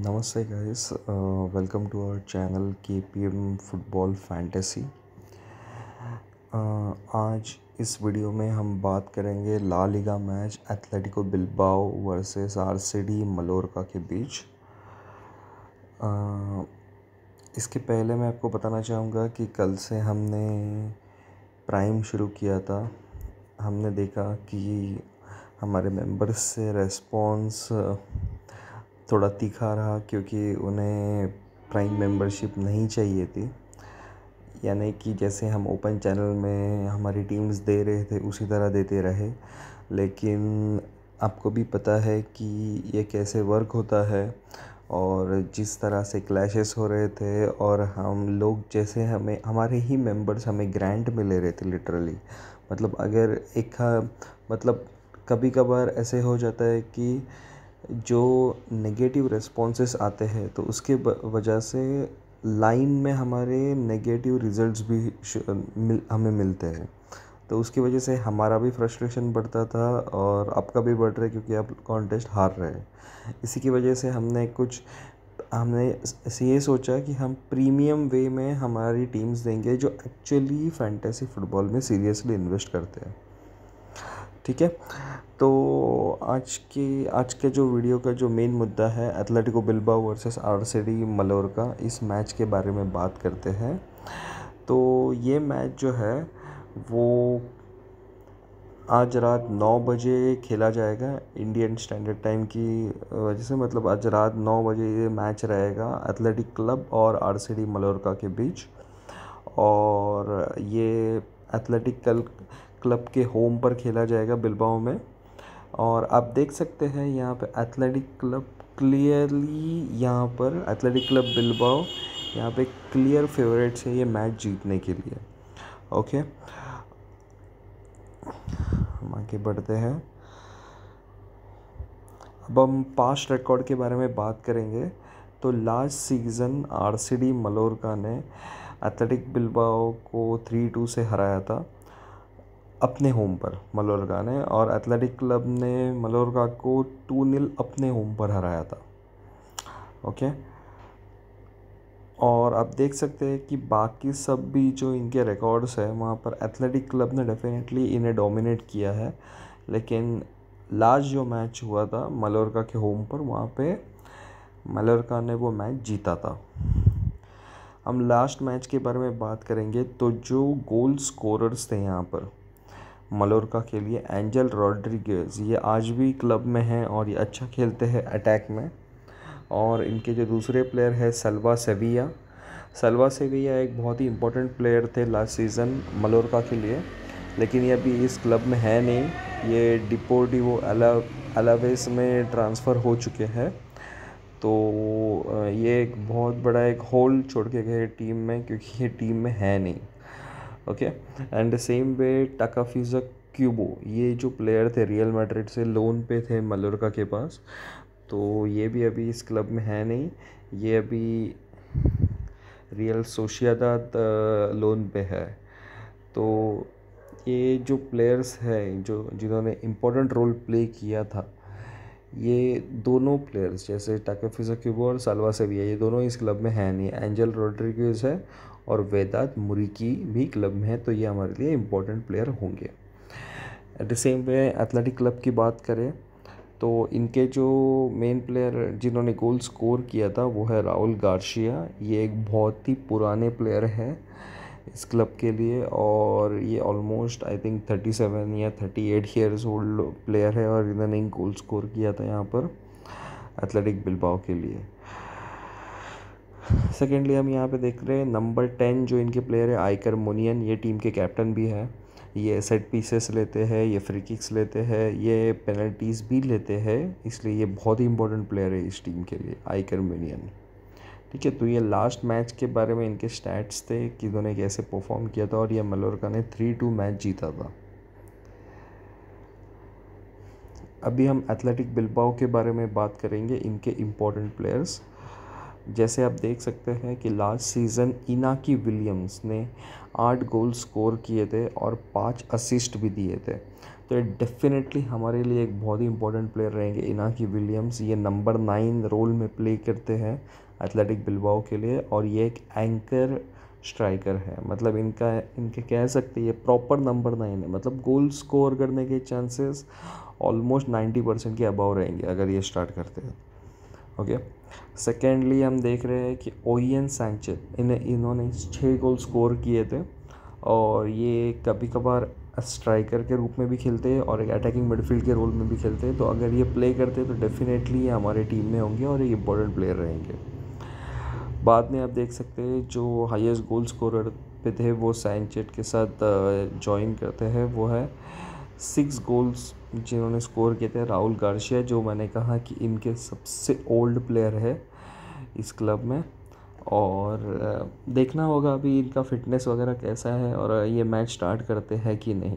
नमस्ते guys, welcome to our channel KPM football fantasy. आज इस वीडियो में हम बात करेंगे La Liga match Athletic Bilbao versus RCD Mallorca के बीच। इसके पहले मैं आपको बताना चाहूँगा कि कल से हमने प्राइम शुरू किया था। हमने देखा कि हमारे मेंबर्स से रेस्पॉन्स थोड़ा तीखा रहा क्योंकि उन्हें प्राइम मेंबरशिप नहीं चाहिए थी, यानी कि जैसे हम ओपन चैनल में हमारी टीम्स दे रहे थे उसी तरह देते रहे। लेकिन आपको भी पता है कि ये कैसे वर्क होता है और जिस तरह से क्लैशेस हो रहे थे और हम लोग जैसे हमें हमारे ही मेंबर्स हमें ग्रांट में ले रहे थे लिटरली। मतलब अगर मतलब कभी कभार ऐसे हो जाता है कि जो नेगेटिव रिस्पॉन्सेस आते हैं तो उसके वजह से लाइन में हमारे नेगेटिव रिजल्ट्स भी हमें मिलते हैं। तो उसकी वजह से हमारा भी फ्रस्ट्रेशन बढ़ता था और आपका भी बढ़ रहा है क्योंकि आप कॉन्टेस्ट हार रहे हैं। इसी की वजह से हमने ये सोचा कि हम प्रीमियम वे में हमारी टीम्स देंगे जो एक्चुअली फैंटेसी फुटबॉल में सीरियसली इन्वेस्ट करते हैं। ठीक है, तो आज के जो वीडियो का जो मेन मुद्दा है Atletico Bilbao versus RCD Mallorca, इस मैच के बारे में बात करते हैं। तो ये मैच जो है वो आज रात 9 बजे खेला जाएगा इंडियन स्टैंडर्ड टाइम की वजह से। मतलब आज रात 9 बजे ये मैच रहेगा एथलेटिक क्लब और आरसीडी मलोरका के बीच। और ये एथलेटिक क्लब के होम पर खेला जाएगा बिल्बाओ में। और आप देख सकते हैं यहाँ पे एथलेटिक क्लब बिल्बाओ यहाँ पे क्लियर फेवरेट्स है ये मैच जीतने के लिए। ओके, हम आगे बढ़ते हैं। अब हम पास्ट रिकॉर्ड के बारे में बात करेंगे। तो लास्ट सीज़न आरसीडी मलोरका ने एथलेटिक बिल्बाओ को 3-2 से हराया था अपने होम पर मलोरका ने, और एथलेटिक क्लब ने मलोरका को 2-0 अपने होम पर हराया था। ओके, और आप देख सकते हैं कि बाकी सब भी जो इनके रिकॉर्ड्स है वहाँ पर एथलेटिक क्लब ने डेफिनेटली इन्हें डोमिनेट किया है। लेकिन लास्ट जो मैच हुआ था मलोरका के होम पर, वहाँ पे मलोरका ने वो मैच जीता था। हम लास्ट मैच के बारे में बात करेंगे। तो जो गोल स्कोरर्स थे यहाँ पर मलोरका के लिए, एंजल रॉड्रिगेज, ये आज भी क्लब में हैं और ये अच्छा खेलते हैं अटैक में। और इनके जो दूसरे प्लेयर है सल्वा सेविया एक बहुत ही इम्पोर्टेंट प्लेयर थे लास्ट सीज़न मलोरका के लिए, लेकिन ये अभी इस क्लब में है नहीं। ये डिपोर्टिवो अलावेस में ट्रांसफ़र हो चुके हैं। तो ये एक बहुत बड़ा एक होल छोड़ के गए टीम में, क्योंकि ये टीम में है नहीं। ओके, एंड सेम वे टाकाफिज़ा क्यूबो, ये जो प्लेयर थे रियल मैड्रिड से लोन पे थे मलोरका के पास, तो ये भी अभी इस क्लब में है नहीं। ये अभी रियल सोशिएदाद लोन पे है। तो ये जो प्लेयर्स हैं जिन्होंने इम्पोर्टेंट रोल प्ले किया था, ये दोनों प्लेयर्स जैसे टाकाफिज़ा क्यूबो और साल्वा सेविया, ये दोनों इस क्लब में है नहीं। एंजल रॉड्रिगेज है और वेदात मुरिकी भी क्लब में है, तो ये हमारे लिए इम्पोर्टेंट प्लेयर होंगे। Eight the same way athletic club की बात करें तो इनके जो मेन प्लेयर जिन्होंने गोल स्कोर किया था वो है राहुल गार्सिया। ये एक बहुत ही पुराने प्लेयर है इस क्लब के लिए, और ये ऑलमोस्ट आई थिंक 37 या 38 ईयर्स ओल्ड प्लेयर है, और इन्होंने गोल स्कोर किया था यहाँ पर एथलेटिक बिल्बाओ के लिए। सेकेंडली हम यहाँ पे देख रहे हैं नंबर 10 जो इनके प्लेयर है आइकर मोनियन, ये टीम के कैप्टन भी है। ये सेट पीसेस लेते हैं, ये फ्री किक्स लेते हैं, ये पेनल्टीज़ भी लेते हैं, इसलिए ये बहुत ही इंपॉर्टेंट प्लेयर है इस टीम के लिए आइकर मोनियन। ठीक है, तो ये लास्ट मैच के बारे में इनके स्टैट्स थे कि इन्होंने कैसे परफॉर्म किया था, और ये मलोरका ने 3-2 मैच जीता था। अभी हम एथलेटिक बिल्बाओ के बारे में बात करेंगे, इनके इम्पोर्टेंट प्लेयर्स। जैसे आप देख सकते हैं कि लास्ट सीज़न इनाकी विलियम्स ने 8 गोल स्कोर किए थे और 5 असिस्ट भी दिए थे। तो ये डेफिनेटली हमारे लिए एक बहुत ही इंपॉर्टेंट प्लेयर रहेंगे इनाकी विलियम्स। ये नंबर 9 रोल में प्ले करते हैं एथलेटिक बिल्बाओ के लिए, और ये एक एंकर स्ट्राइकर है। मतलब इनके कह सकते हैं ये प्रॉपर नंबर 9 है। मतलब गोल स्कोर करने के चांसेस ऑलमोस्ट 90% के अबाव रहेंगे अगर ये स्टार्ट करते हैं। ओके, सेकेंडली हम देख रहे हैं कि ओयन सैंचेज, इन्होंने 6 गोल स्कोर किए थे, और ये कभी कभार स्ट्राइकर के रूप में भी खेलते हैं और एक अटैकिंग मिडफील्ड के रोल में भी खेलते हैं। तो अगर ये प्ले करते हैं तो डेफिनेटली ये हमारे टीम में होंगे और एक इम्पोर्टेंट प्लेयर रहेंगे। बाद में आप देख सकते हैं जो हाईएस्ट गोल स्कोरर पे थे वो सैंचेज के साथ ज्वाइन करते हैं, वो है 6 गोल्स जिन्होंने स्कोर किए थे राहुल गार्सिया, जो मैंने कहा कि इनके सबसे ओल्ड प्लेयर है इस क्लब में। और देखना होगा अभी इनका फिटनेस वगैरह कैसा है और ये मैच स्टार्ट करते हैं कि नहीं।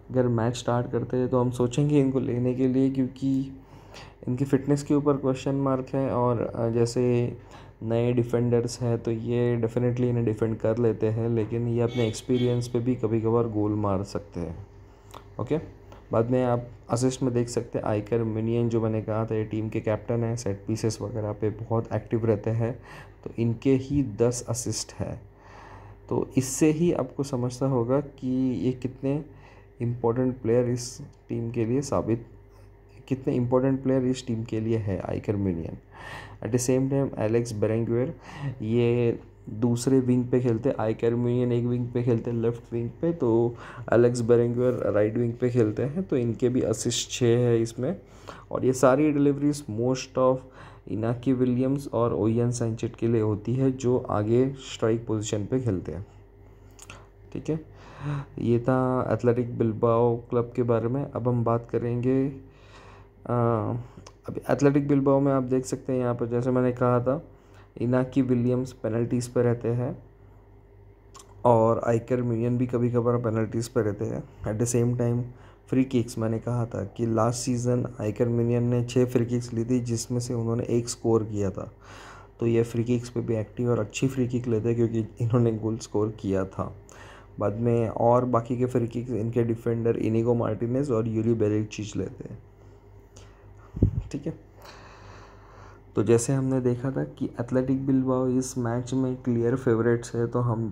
अगर मैच स्टार्ट करते हैं तो हम सोचेंगे इनको लेने के लिए, क्योंकि इनकी फ़िटनेस के ऊपर क्वेश्चन मार्क है। और जैसे नए डिफेंडर्स हैं तो ये डेफिनेटली इन्हें डिफेंड कर लेते हैं, लेकिन ये अपने एक्सपीरियंस पे भी कभी कभार गोल मार सकते हैं। ओके, बाद में आप असिस्ट में देख सकते हैं आइकर मिनियन, जो मैंने कहा था ये टीम के कैप्टन हैं, सेट पीसेस वगैरह पे बहुत एक्टिव रहते हैं, तो इनके ही 10 असिस्ट है। तो इससे ही आपको समझता होगा कि ये कितने इम्पोर्टेंट प्लेयर इस टीम के लिए है Iker Muniain. At the same time Alex Berenguer, ये दूसरे विंग पे खेलते हैं, आइकर मिनियन एक विंग पे खेलते हैं लेफ्ट विंग पे, तो एलेक्स बेरेंगुएर राइट विंग पे खेलते हैं। तो इनके भी असिस्ट 6 है इसमें। और ये सारी deliveries most of Inaki Williams और ओयन सैंचेज के लिए होती है, जो आगे स्ट्राइक पोजीशन पे खेलते हैं। ठीक है, ये था एथलेटिक बिल्बाओ क्लब के बारे में। अब हम बात करेंगे अभी एथलेटिक बिल्बाओ में आप देख सकते हैं यहाँ पर, जैसे मैंने कहा था इनाकी विलियम्स पेनल्टीज़ पे रहते हैं और आइकर मिनियन भी कभी कभार पेनल्टीज़ पे रहते हैं। Eight the same time free kicks, मैंने कहा था कि लास्ट सीज़न आइकर मिनियन ने 6 फ्री किक्स ली थी, जिसमें से उन्होंने 1 स्कोर किया था। तो ये फ्री किक्स पे भी एक्टिव और अच्छी फ्री किक लेते हैं, क्योंकि इन्होंने गोल स्कोर किया था। बाद में और बाकी के फ्री किक्स इनके डिफेंडर इनिगो मार्टिनेज और यूरी बेरिचिच लेते हैं। ठीक है, तो जैसे हमने देखा था कि एथलेटिक बिल्बाओ इस मैच में क्लियर फेवरेट्स है, तो हम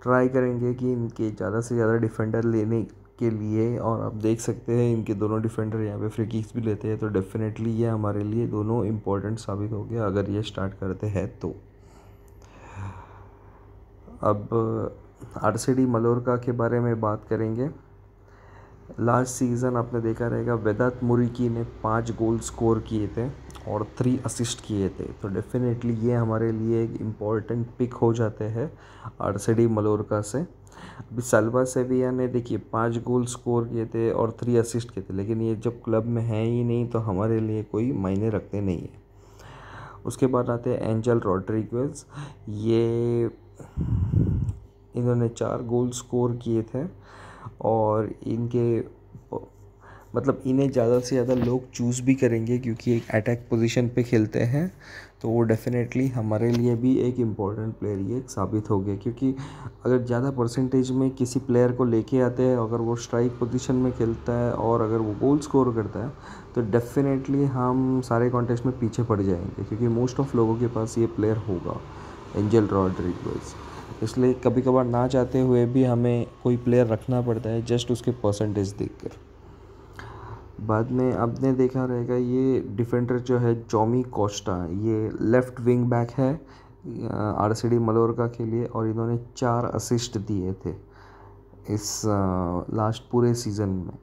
ट्राई करेंगे कि इनके ज़्यादा से ज़्यादा डिफेंडर लेने के लिए। और आप देख सकते हैं इनके दोनों डिफेंडर यहाँ पे फ्री किक्स भी लेते हैं, तो डेफिनेटली ये हमारे लिए दोनों इम्पोर्टेंट साबित हो गया अगर ये स्टार्ट करते हैं तो। अब आरसीडी मलोरका के बारे में बात करेंगे। लास्ट सीज़न आपने देखा रहेगा वेदात मुरिकी ने 5 गोल स्कोर किए थे और 3 असिस्ट किए थे, तो डेफिनेटली ये हमारे लिए एक इम्पॉर्टेंट पिक हो जाते हैं आरसीडी मलोरका से। अभी सल्वा सेविया ने देखिए 5 गोल स्कोर किए थे और 3 असिस्ट किए थे, लेकिन ये जब क्लब में है ही नहीं तो हमारे लिए कोई मायने रखते नहीं है। उसके बाद आते हैं एंजल रॉड्रिगेज, ये इन्होंने 4 गोल स्कोर किए थे और मतलब इन्हें ज़्यादा से ज़्यादा लोग चूज़ भी करेंगे, क्योंकि एक अटैक पोजीशन पे खेलते हैं, तो वो डेफिनेटली हमारे लिए भी एक इम्पॉर्टेंट प्लेयर ये साबित हो गया। क्योंकि अगर ज़्यादा परसेंटेज में किसी प्लेयर को लेके आते हैं, अगर वो स्ट्राइक पोजीशन में खेलता है और अगर वो गोल स्कोर करता है, तो डेफिनेटली हम सारे कॉन्टेस्ट में पीछे पड़ जाएंगे, क्योंकि मोस्ट ऑफ लोगों के पास ये प्लेयर होगा एंजल रॉड्रिगेज। इसलिए कभी कभार ना चाहते हुए भी हमें कोई प्लेयर रखना पड़ता है जस्ट उसके परसेंटेज देखकर। बाद में आपने देखा रहेगा ये डिफेंडर जो है जॉमी कोस्टा, ये लेफ़्ट विंग बैक है आरसीडी मलोरका के लिए, और इन्होंने 4 असिस्ट दिए थे इस लास्ट पूरे सीज़न में।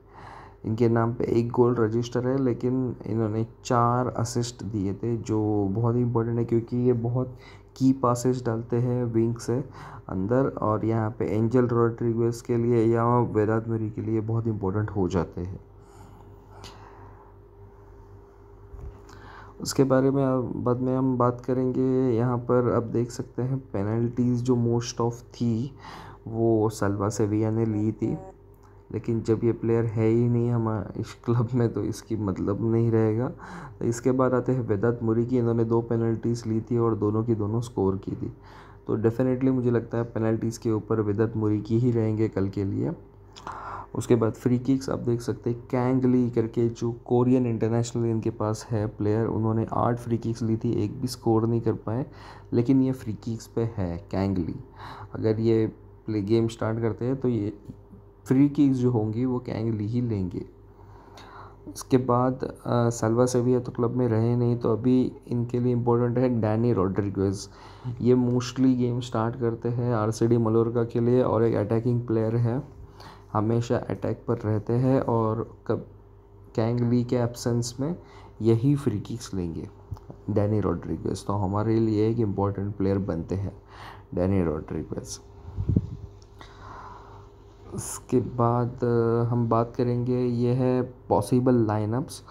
इनके नाम पे 1 गोल रजिस्टर है, लेकिन इन्होंने 4 असिस्ट दिए थे, जो बहुत ही इंपॉर्टेंट है, क्योंकि ये बहुत की पासेस डालते हैं विंग से अंदर, और यहाँ पे एंजल रॉड्रिगेज के लिए या वेदात मुरी के लिए बहुत इंपॉर्टेंट हो जाते हैं। उसके बारे में बाद में हम बात करेंगे। यहाँ पर आप देख सकते हैं पेनल्टीज़ जो मोस्ट ऑफ थी वो सल्वा सेविया ने ली थी, लेकिन जब ये प्लेयर है ही नहीं हमारे इस क्लब में तो इसकी मतलब नहीं रहेगा। तो इसके बाद आते हैं वेदात मुरिकी, इन्होंने 2 पेनल्टीज़ ली थी और दोनों की दोनों स्कोर की थी, तो डेफिनेटली मुझे लगता है पेनल्टीज़ के ऊपर वेदात मुरिकी ही रहेंगे कल के लिए। उसके बाद फ्री किक्स आप देख सकते हैं, कैंग ली करके जो कोरियन इंटरनेशनल इनके पास है प्लेयर, उन्होंने 8 फ्री किक्स ली थी, एक भी स्कोर नहीं कर पाए, लेकिन ये फ्री किक्स पे है कैंग ली। अगर ये प्ले गेम स्टार्ट करते हैं तो ये फ्री किक्स जो होंगी वो कैंग ली ही लेंगे। इसके बाद साल्वा सेविया तो क्लब में रहे नहीं, तो अभी इनके लिए इम्पोर्टेंट है डैनी रॉड्रिगेज। ये मोस्टली गेम स्टार्ट करते हैं आरसीडी मलोरका के लिए और एक अटैकिंग प्लेयर है, हमेशा अटैक पर रहते हैं और कब कैंग ली के एब्सेंस में यही फ्री किक्स लेंगे डैनी रॉड्रिगेज। तो हमारे लिए एक इम्पोर्टेंट प्लेयर बनते हैं डैनी रॉड्रिगेज। इसके बाद हम बात करेंगे, ये है पॉसिबल लाइनअप्स,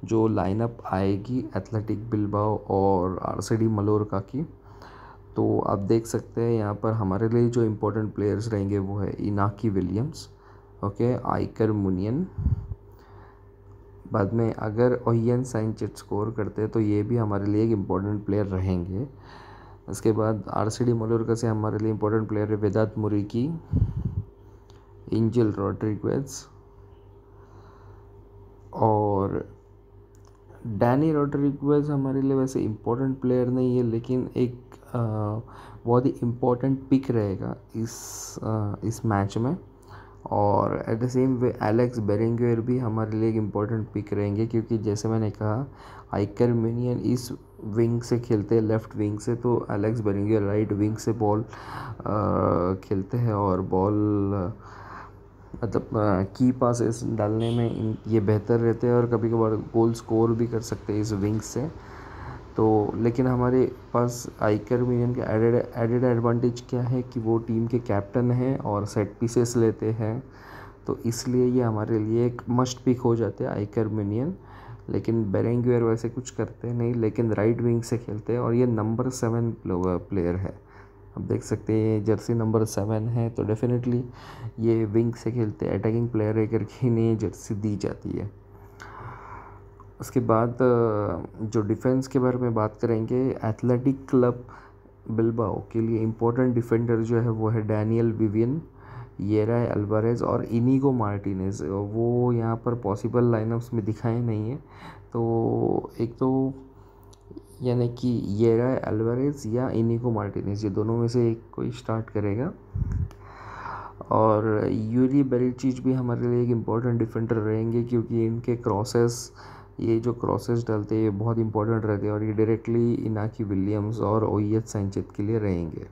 जो लाइनअप आएगी एथलेटिक बिल्बाओ और आरसीडी मलोरका की। तो आप देख सकते हैं यहाँ पर हमारे लिए जो इम्पोर्टेंट प्लेयर्स रहेंगे वो है इनाकी विलियम्स, ओके, आइकर मुनियन। बाद में अगर ओहियन सैंचेज स्कोर करते हैं तो ये भी हमारे लिए एक इम्पोर्टेंट प्लेयर रहेंगे। इसके बाद आरसीडी मलोरका से हमारे लिए इम्पोर्टेंट प्लेयर है वेदात मुरीकी, एंजल रॉड्रिगेज और डैनी रॉड्रिगेज हमारे लिए वैसे इम्पोर्टेंट प्लेयर नहीं है, लेकिन एक बहुत ही इम्पोर्टेंट पिक रहेगा इस मैच में। और at the same way Alex Berenguer भी हमारे लिए एक इम्पोर्टेंट पिक रहेंगे, क्योंकि जैसे मैंने कहा आइकर मिनियन इस विंग से खेलते हैं, लेफ़्ट विंग से, तो एलेक्स बेरेंगुएर राइट विंग से बॉल खेलते हैं और बॉल मतलब की पासेस डालने में ये बेहतर रहते हैं और कभी कभार गोल स्कोर भी कर सकते हैं इस विंग से। तो लेकिन हमारे पास आइकर मिनियन के एडेड एडवांटेज क्या है कि वो टीम के कैप्टन हैं और सेट पीसेस लेते हैं, तो इसलिए ये हमारे लिए एक मस्ट पिक हो जाते हैं आइकर मिनियन। लेकिन बेरेंगुएर वैसे कुछ करते नहीं, लेकिन राइट विंग से खेलते हैं और ये नंबर 7 प्लेयर है। आप देख सकते हैं जर्सी नंबर 7 है, तो डेफिनेटली ये विंग से खेलते हैं, अटैकिंग प्लेयर है करके इन्हें जर्सी दी जाती है। उसके बाद जो डिफेंस के बारे में बात करेंगे, एथलेटिक क्लब बिल्बाओ के लिए इम्पोर्टेंट डिफेंडर जो है वो है डैनियल विवियन, येराय अल्वारेज और इनिगो मार्टिनेज। वो यहाँ पर पॉसिबल लाइनअप्स में दिखाए नहीं है, तो एक तो यानी कि येराय अल्वारेज या इनिगो मार्टिनेज, ये दोनों में से एक कोई स्टार्ट करेगा। और यूरी बेरिचिच भी हमारे लिए एक इम्पॉर्टेंट डिफेंडर रहेंगे, क्योंकि इनके क्रॉसेस, ये जो क्रॉसेस डालते हैं ये बहुत इंपॉर्टेंट रहते हैं और ये डायरेक्टली इनाकी विलियम्स और ओहियन सैंचेज के लिए रहेंगे।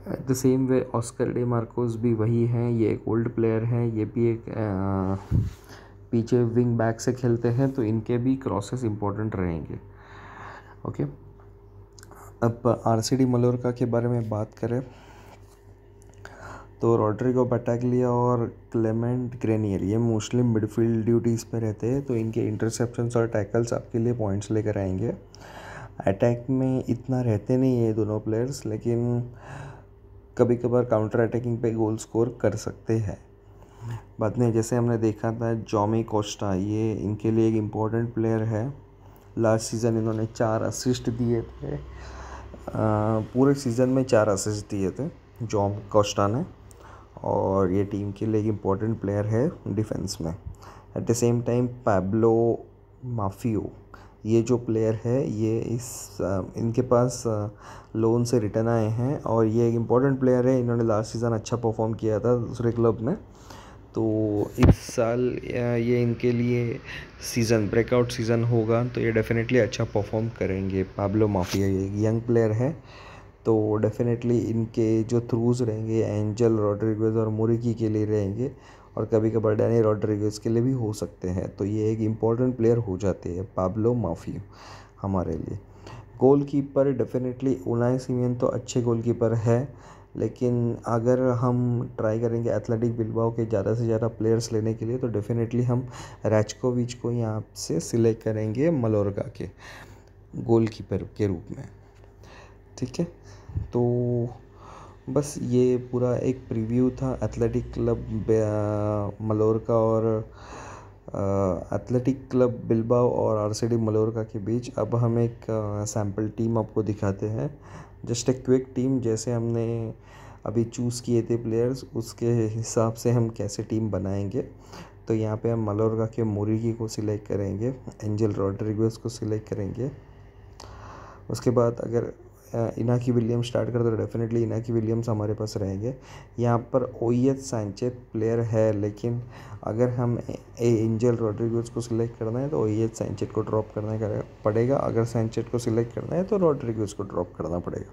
Eight the same way Oscar day Marcos भी वही हैं, ये एक ओल्ड प्लेयर हैं, ये भी एक पीछे विंग बैक से खेलते हैं, तो इनके भी क्रॉसेस इंपॉर्टेंट रहेंगे। ओके, अब आरसीडी मलोरका के बारे में बात करें तो रॉड्रिगो बटाग्लिया और क्लेमेंट ग्रेनियर ये मोस्टली मिडफील्ड ड्यूटीज़ पे रहते हैं, तो इनके इंटरसेप्शंस और टैकल्स आपके लिए पॉइंट्स लेकर आएंगे। अटैक में इतना रहते नहीं है दोनों प्लेयर्स, लेकिन कभी कभार काउंटर अटैकिंग पे गोल स्कोर कर सकते हैं। बाद में जैसे हमने देखा था जॉमी कोस्टा, ये इनके लिए एक इम्पोर्टेंट प्लेयर है। लास्ट सीज़न इन्होंने 4 असिस्ट दिए थे, पूरे सीज़न में 4 असिस्ट दिए थे जॉम कोस्टा ने, और ये टीम के लिए एक इम्पोर्टेंट प्लेयर है डिफेंस में। Eight the same time Pablo माफियो, ये जो प्लेयर है ये इनके पास लोन से रिटर्न आए हैं और ये एक इम्पोर्टेंट प्लेयर है। इन्होंने लास्ट सीज़न अच्छा परफॉर्म किया था दूसरे क्लब में, तो इस साल ये इनके लिए सीज़न ब्रेकआउट सीज़न होगा, तो ये डेफिनेटली अच्छा परफॉर्म करेंगे। पैब्लो माफिया ये एक यंग प्लेयर है, तो डेफिनेटली इनके जो थ्रूज रहेंगे एंजल रॉड्रिगेज और मुरिकी के लिए रहेंगे और कभी कभार डैनी रॉड्रिगेज के लिए भी हो सकते हैं, तो ये एक इम्पॉर्टेंट प्लेयर हो जाते हैं पैब्लो माफिया हमारे लिए। गोलकीपर डेफिनेटली उनाई सिमेन तो अच्छे गोलकीपर है, लेकिन अगर हम ट्राई करेंगे एथलेटिक बिल्बाओ के ज़्यादा से ज़्यादा प्लेयर्स लेने के लिए, तो डेफिनेटली हम रैचकोविच को यहाँ से सिलेक्ट करेंगे मलोरका के गोलकीपर के रूप में। ठीक है, तो बस ये पूरा एक प्रीव्यू था एथलेटिक क्लब मलोरका और एथलेटिक क्लब बिल्बाओ और आरसीडी मलोरका के बीच। अब हम एक सैम्पल टीम आपको दिखाते हैं, जस्ट ए क्विक टीम, जैसे हमने अभी चूज़ किए थे प्लेयर्स, उसके हिसाब से हम कैसे टीम बनाएंगे। तो यहाँ पे हम मलोरका के मुरीगी को सिलेक्ट करेंगे, एंजल रॉड्रिगेज को सिलेक्ट करेंगे। उसके बाद अगर इनाकी विलियम्स स्टार्ट करते तो डेफिनेटली इनाकी विलियम्स हमारे पास रहेंगे। यहाँ पर ओएच सैंचेज प्लेयर है, लेकिन अगर हम एंजल रॉड्रिगेज को सिलेक्ट करना है तो ओएच सैंचेज को ड्रॉप करना पड़ेगा। अगर सैंचेज को सिलेक्ट करना है तो रॉड्रिगेज को ड्रॉप करना पड़ेगा।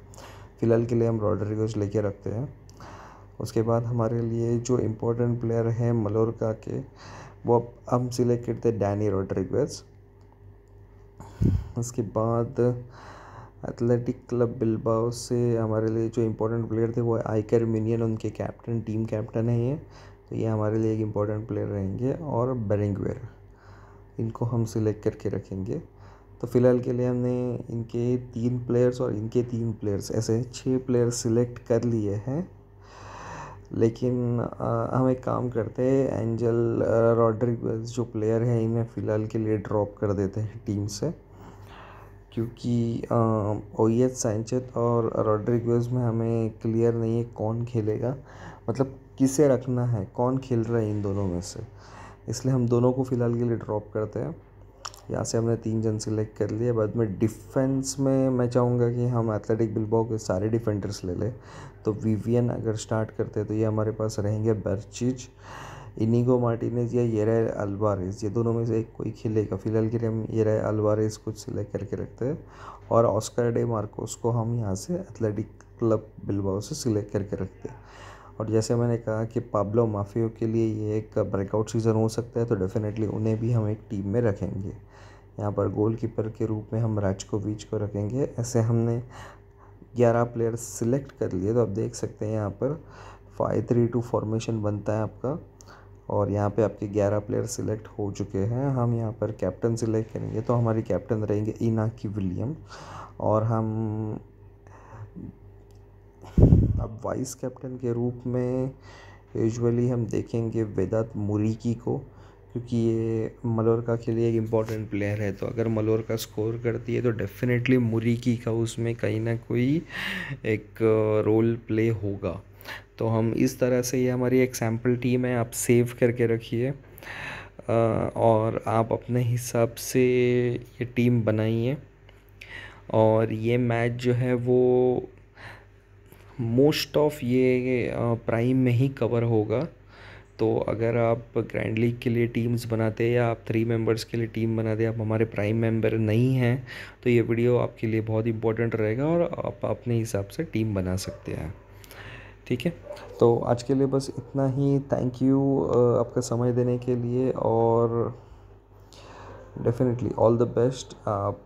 फ़िलहाल के लिए हम रॉड्रिगेज लेके रखते हैं। उसके बाद हमारे लिए जो इम्पोर्टेंट प्लेयर हैं मलोरका के, वो हम सिलेक्ट करते हैं डैनी रॉड्रिगेज। उसके बाद एथलेटिक क्लब बिलबाओ से हमारे लिए जो इम्पोर्टेंट प्लेयर थे वो आइकर मिनियन, उनके कैप्टन, टीम कैप्टन है ये, तो ये हमारे लिए एक इम्पोर्टेंट प्लेयर रहेंगे। और बेरिंगवेयर, इनको हम सिलेक्ट करके रखेंगे। तो फ़िलहाल के लिए हमने इनके 3 प्लेयर्स और इनके 3 प्लेयर्स, ऐसे 6 प्लेयर्स सिलेक्ट कर लिए हैं। लेकिन हम एक काम करते हैं, एंजल रॉड्रिगेज जो प्लेयर है इन्हें फ़िलहाल के लिए ड्रॉप कर देते हैं टीम से, क्योंकि ओएच सैंचेज और रॉड्रिगेज में हमें क्लियर नहीं है कौन खेलेगा, मतलब किसे रखना है, कौन खेल रहा है इन दोनों में से। इसलिए हम दोनों को फ़िलहाल के लिए ड्रॉप करते हैं। यहाँ से हमने 3 जन सिलेक्ट कर लिए। बाद में डिफेंस में मैं चाहूँगा कि हम एथलेटिक बिलबाओ के सारे डिफेंडर्स ले लें। तो विवियन अगर स्टार्ट करते हैं तो ये हमारे पास रहेंगे बेरचिच, इनिगो मार्टिनेज या येराय अल्वारेज, ये दोनों में से एक कोई खेलेगा। फिलहाल के लिए हम येराय अल्वारेज को सिलेक्ट करके रखते हैं। और ऑस्कर डे मार्कोस को हम यहाँ से एथलेटिक क्लब बिलबाओ से सिलेक्ट करके रखते हैं। और जैसे मैंने कहा कि पाब्लो माफियो के लिए ये एक ब्रेकआउट सीज़न हो सकता है, तो डेफिनेटली उन्हें भी हम एक टीम में रखेंगे। यहाँ पर गोलकीपर के रूप में हम राजकोविच को रखेंगे। ऐसे हमने 11 प्लेयर सिलेक्ट कर लिए। तो आप देख सकते हैं यहाँ पर 5-3-2 फॉर्मेशन बनता है आपका, और यहाँ पे आपके 11 प्लेयर सिलेक्ट हो चुके हैं। हम यहाँ पर कैप्टन सिलेक्ट करेंगे, तो हमारी कैप्टन रहेंगे इनाकी विलियम। और हम अब वाइस कैप्टन के रूप में यूजुअली हम देखेंगे वेदात मुरीकी को, क्योंकि ये मलोरका के लिए एक इम्पॉर्टेंट प्लेयर है। तो अगर मलोरका स्कोर करती है तो डेफिनेटली मुरीकी का उसमें कहीं ना कोई एक रोल प्ले होगा। तो हम इस तरह से, ये हमारी एक सैम्पल टीम है, आप सेव करके रखिए और आप अपने हिसाब से ये टीम बनाइए। और ये मैच जो है वो मोस्ट ऑफ ये प्राइम में ही कवर होगा। तो अगर आप ग्रैंड लीग के लिए टीम्स बनाते हैं या आप 3 मेंबर्स के लिए टीम बनाते हैं, आप हमारे प्राइम मेंबर नहीं हैं, तो ये वीडियो आपके लिए बहुत इंपॉर्टेंट रहेगा और आप अपने हिसाब से टीम बना सकते हैं। ठीक है, तो आज के लिए बस इतना ही। थैंक यू आपका समय देने के लिए, और डेफिनेटली ऑल द बेस्ट। आप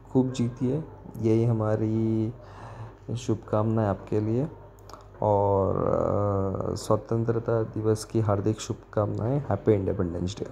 खूब जीतिए, यही हमारी शुभकामनाएं आपके लिए। और स्वतंत्रता दिवस की हार्दिक शुभकामनाएं। Happy independence day.